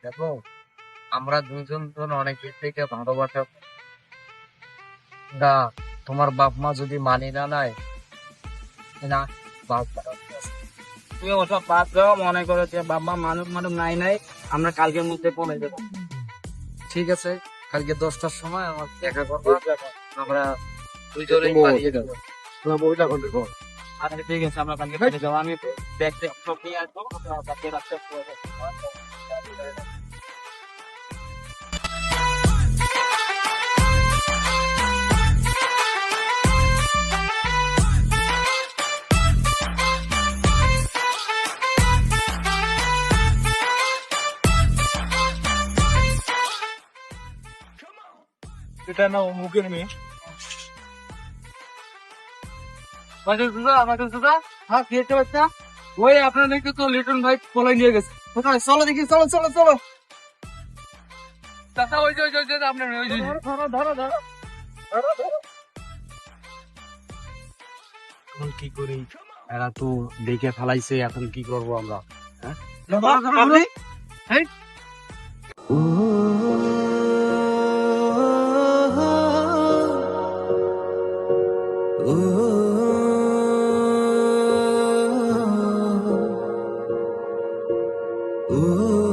দেখো, আমরা দুজন তো অনেক দিক থেকে ভালোবাসা। না, তোমার বাপ মা যদি মানি না নেয়, না বাপ তুমি ওসব বাদ দাও, মনে করো যে বাবা মানুষ মানুষ নাই নাই, আমরা কালকের মধ্যে পৌঁছে দেবো। ঠিক আছে, কালকে 10টার সময় আমার দেখা করবো, আমরা দুজনেই পালিয়ে যাবো। আচ্ছা ঠিক আছে, আমরা কালকে পৌঁছে যাবো। আমি ব্যাগ ট্যাগ সব নিয়ে আসবো, আমরা কালকে রাত্রে এটা না মুখের মেয়ে। হ্যাঁ খেয়েছে বাচ্চা। ওই আপনাদেরকে তো লিটন ভাই পলাই নিয়ে গেছে। কোথায়? চলো দেখি, চলো চলো চলো। চাচা ওই যে আপনার ওই যে ধরো ধরো ধরো ধরো ধরো। এখন কি করি? এরা তো দেখে ফেলাইছে, এখন কি করবো আমরা? হ্যাঁ, আপনি Ooh.